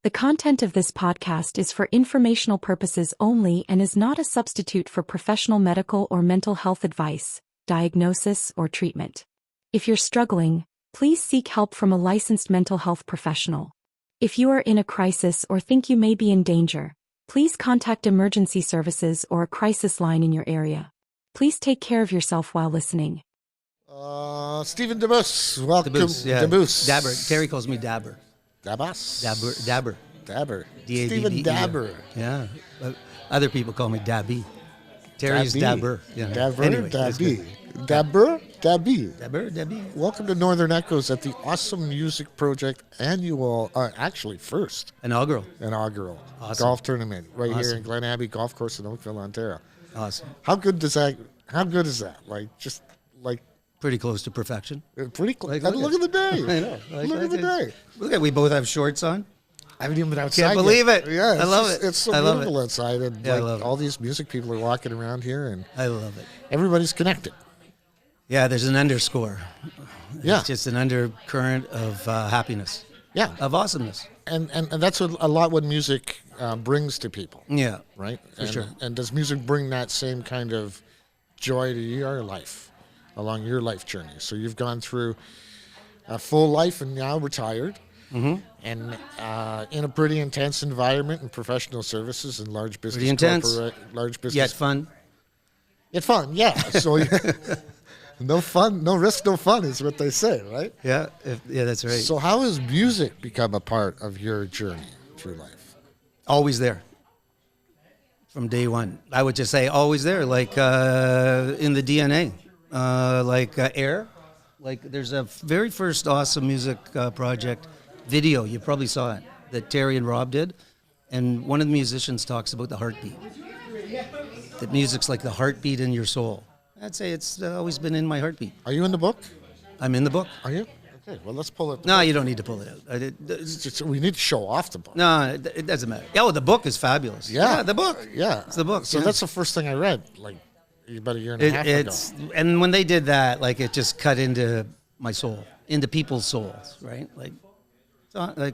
The content of this podcast is for informational purposes only and is not a substitute for professional medical or mental health advice, diagnosis, or treatment. If you're struggling, please seek help from a licensed mental health professional. If you are in a crisis or think you may be in danger, please contact emergency services or a crisis line in your area. Please take care of yourself while listening. Stephen Dubous, welcome. Dubous, yeah. Dubous. Dabber. Terry calls me Dabber. Dabous? Dabber. Dabber. D-A-B-B-E-R. Stephen Dabber. Yeah. Other people call me Dabby. Terry's Dabber. Yeah. Dabber, Anyway, Dabby. Dabber, Dabby. Dabber, Dabby. Welcome to Northern Echoes at the Awesome Music Project annual, first Inaugural. Awesome. golf tournament right here Awesome. in Glen Abbey Golf Course in Oakville, Ontario. Awesome. How good is that? Pretty close to perfection. Pretty close. Like, Look at the day. I know. Look at the day. Look at, we both have shorts on. I haven't even been outside. Can't believe yet. it. Yeah, I love it. It's so I love beautiful it. outside, and Yeah, I love it. all these music people are walking around here, and I love it. everybody's connected. Yeah, there's an underscore. Yeah. It's just an undercurrent of happiness, Yeah, of awesomeness. and that's a lot what music brings to people, Yeah. right? For sure. And does music bring that same kind of joy to your life, along your life journey? So you've gone through a full life and now retired, and in a pretty intense environment in professional services and large business. Pretty intense. Large business. Yet fun. Yet fun, yeah. So no fun, no risk, no fun is what they say, right? Yeah. Yeah, that's right. So how has music become a part of your journey through life? Always there. From day one. I would just say always there, like in the DNA, like air. Like there's a very first awesome music project video, you probably saw it, that Terry and Rob did. And one of the musicians talks about the heartbeat. That music's like the heartbeat in your soul. I'd say it's always been in my heartbeat. Are you in the book? I'm in the book. Are you? Okay, well, let's pull it. No, you don't need to pull it out. We need to show off the book. No, it doesn't matter. Oh, the book is fabulous. Yeah. The book. Yeah. It's the book. So yeah. that's the first thing I read, like about a year and a half ago. And when they did that, like it just cut into my soul, into people's souls, right? Like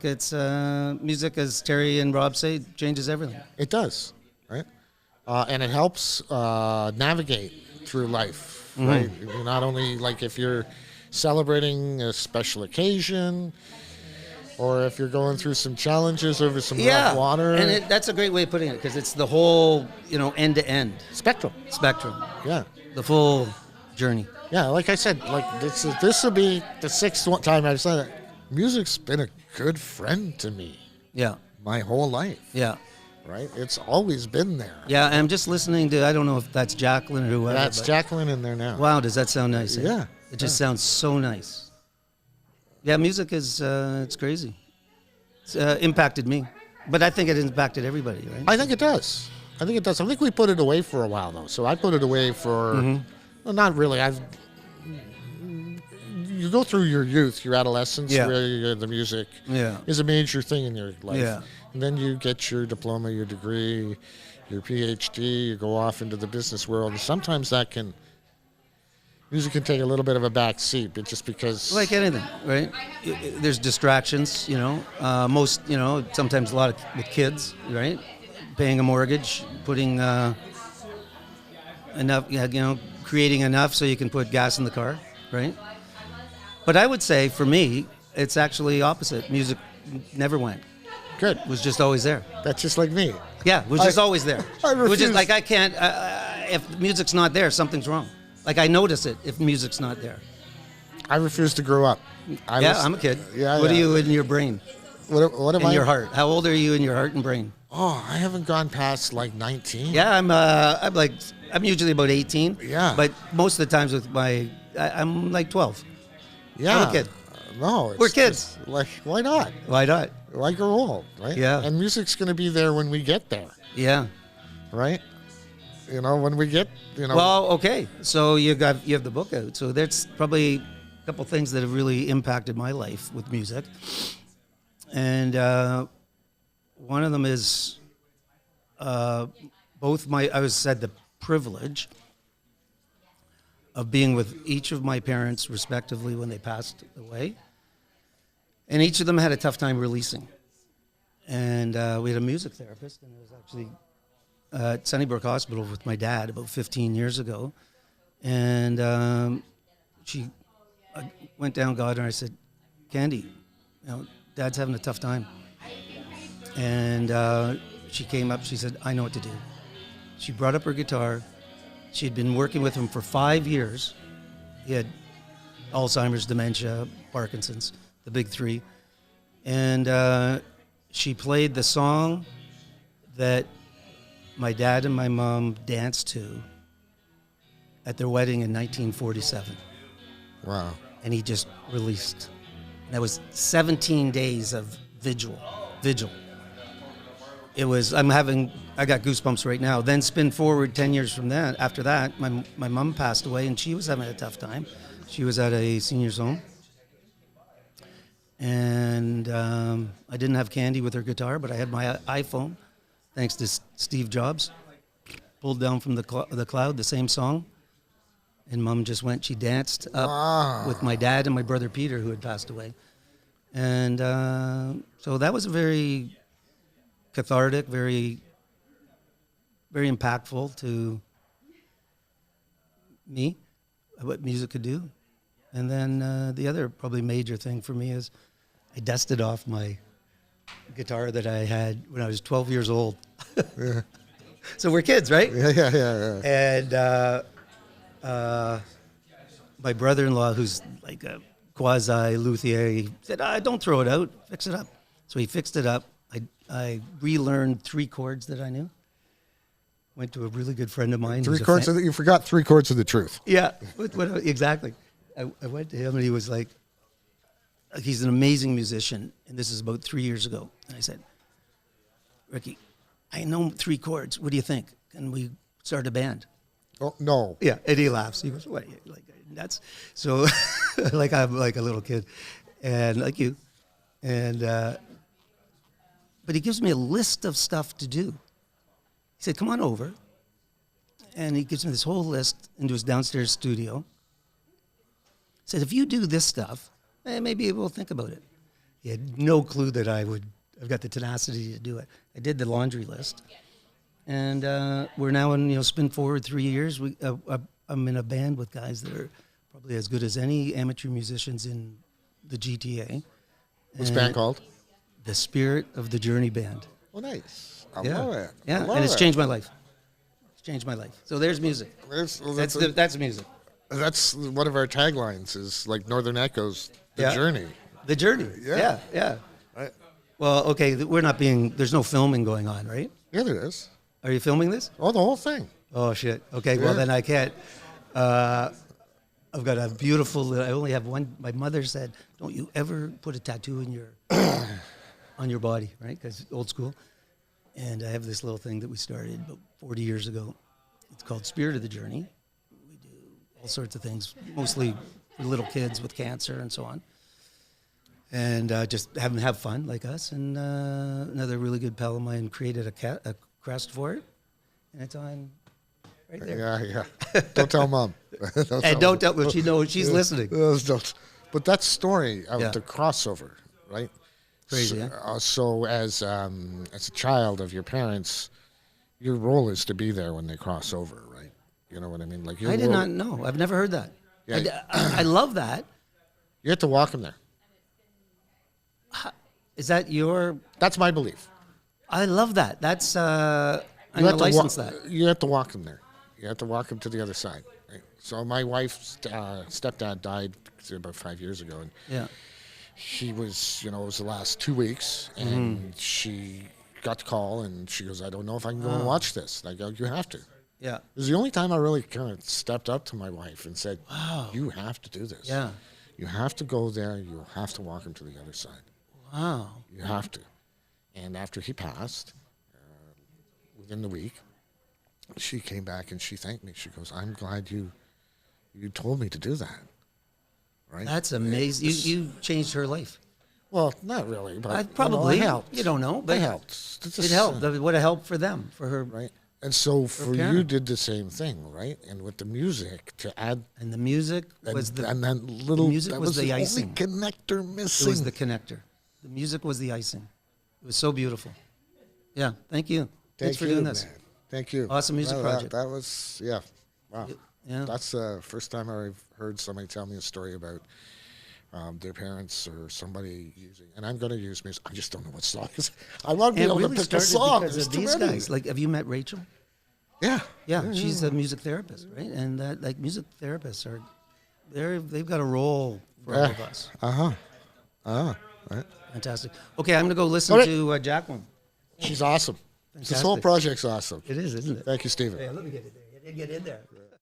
it's music, as Terry and Rob say, changes everything. It does, right? And it helps navigate through life, right? Not only like if you're celebrating a special occasion, or if you're going through some challenges over some rough water. And that's a great way of putting it, because it's the whole, end to end spectrum. Yeah, the full journey. Yeah, like I said, like this will be the sixth time I've said it. Music's been a good friend to me. Yeah, my whole life. Yeah. Right? It's always been there. Yeah, I'm just listening to, I don't know if that's Jacqueline or whoever. That's Jacqueline in there now. Wow, does that sound nice? Yeah. It just sounds so nice. Yeah, music is, it's crazy. It's impacted me. But I think it impacted everybody, right? I think it does. I think we put it away for a while, though. So I put it away for, well, not really. You go through your youth, your adolescence, where the music is a major thing in your life. Yeah. And then you get your diploma, your degree, your PhD, you go off into the business world. And sometimes music can take a little bit of a back seat, but just because... Like anything, right? There's distractions, sometimes a lot with kids, right? Paying a mortgage, putting enough, creating enough so you can put gas in the car, right? But I would say, for me, it's actually opposite. Music never went. Good. It was just always there. That's just like me. Yeah, it was just always there. I refuse. It was just like, I can't, if music's not there, something's wrong. Like, I notice it if music's not there. I refuse to grow up. I'm a kid. Yeah, what are you in your brain? What am I? In your heart. How old are you in your heart and brain? Oh, I haven't gone past like 19. Yeah, I'm usually about 18. Yeah. But most of the times I'm like 12. Yeah. I'm a kid. No. We're kids. Like, why not? Why not? Why grow old, right? Yeah. And music's going to be there when we get there. Yeah. Right? When we get, Well, okay. So you have the book out. So there's probably a couple things that have really impacted my life with music. And one of them is the privilege of being with each of my parents respectively when they passed away. And each of them had a tough time releasing. And we had a music therapist, and it was actually at Sunnybrook Hospital with my dad about 15 years ago. And I went down, got her, and I said, Candy, Dad's having a tough time. And she came up, she said, I know what to do. She brought up her guitar. She had been working with him for 5 years. He had Alzheimer's, dementia, Parkinson's, the big three. And she played the song that my dad and my mom danced to at their wedding in 1947. Wow. And he just released. And that was 17 days of vigil. It was, I got goosebumps right now. Then spin forward 10 years from that. After that, my mom passed away, and she was having a tough time. She was at a senior's home. And I didn't have Candy with her guitar, but I had my iPhone, thanks to Steve Jobs. Pulled down from the cloud, the same song. And Mom just went, she danced up with my dad and my brother Peter, who had passed away. And so that was a very cathartic, very, very impactful to me, what music could do. And then the other probably major thing for me is I dusted off my guitar that I had when I was 12 years old. Yeah. So we're kids, right? Yeah. And my brother-in-law, who's like a quasi-luthier, he said, don't throw it out, fix it up. So he fixed it up. I relearned 3 chords that I knew. Went to a really good friend of mine. 3 chords you forgot 3 chords of the truth. Yeah, exactly. I went to him, and he was like, he's an amazing musician, and this is about 3 years ago. And I said, Ricky, I know 3 chords. What do you think? Can we start a band? Oh, no. Yeah, and he laughs. He goes, what, like nuts? So, like I'm like a little kid, and like you. And, but he gives me a list of stuff to do. He said, come on over. And he gives me this whole list into his downstairs studio. He said, if you do this stuff, maybe we'll think about it. He had no clue that I've got the tenacity to do it. I did the laundry list. And we're now in, spin forward 3 years. I'm in a band with guys that are probably as good as any amateur musicians in the GTA. What's the band called? The Spirit of the Journey Band. Oh, nice. I love it. Yeah, and it's changed my life. It's changed my life. So there's music. That's music. That's one of our taglines is like Northern Echoes, the journey. The journey. Yeah. Right. Well, okay, there's no filming going on, right? Yeah, there is. Are you filming this? Oh, the whole thing. Oh, shit. Okay, well, then I can't. I've got a beautiful, I only have one. My mother said, don't you ever put a tattoo in on your body, right? Because old school. And I have this little thing that we started about 40 years ago. It's called Spirit of the Journey. We do all sorts of things, mostly for little kids with cancer and so on. And just have fun like us. And another really good pal of mine created a crest for it. And it's on right there. Yeah. Don't tell Mom. Don't tell her. She knows she's listening. But that story of the crossover, right? Crazy, so as a child of your parents, your role is to be there when they cross over, right? You know what I mean? Like I did not know. I've never heard that. Yeah. I love that. You have to walk them there. Is that your... That's my belief. I love that. That's... I'm going to license that. You have to walk them there. You have to walk them to the other side. Right? So my wife's stepdad died about 5 years ago. And he was, it was the last 2 weeks, and she got the call, and she goes, I don't know if I can go and watch this. And I go, you have to. Yeah. It was the only time I really kind of stepped up to my wife and said, wow, you have to do this. Yeah. You have to go there. You have to walk him to the other side. Wow. You have to. And after he passed, within the week, she came back and she thanked me. She goes, I'm glad you told me to do that. Right? That's amazing. You changed her life. Well, not really, but probably it helped. You don't know, but it helped. It helped. What a help for them, for her. Right. And so for you did the same thing, right? And with the music to add, and the music was the little music was the icing. Only connector missing. It was the connector. The music was the icing. It was so beautiful. Yeah, thank you. Thanks for doing this. Man. Thank you. Awesome music project. That was, yeah. Wow. Yeah. That's the first time I've heard somebody tell me a story about their parents or somebody using, and I'm going to use music. I just don't know what song is. I want to be able to pick a song. Because of these guys. Like, have you met Rachel? Yeah. Yeah, she's a music therapist, right? And that, like, music therapists are, they've got a role for all of us. Right. Fantastic. Okay, I'm going to go listen to Jacqueline. She's awesome. Fantastic. This whole project's awesome. It is, isn't it? Thank you, Stephen. Hey, let me get in there. You didn't get in there.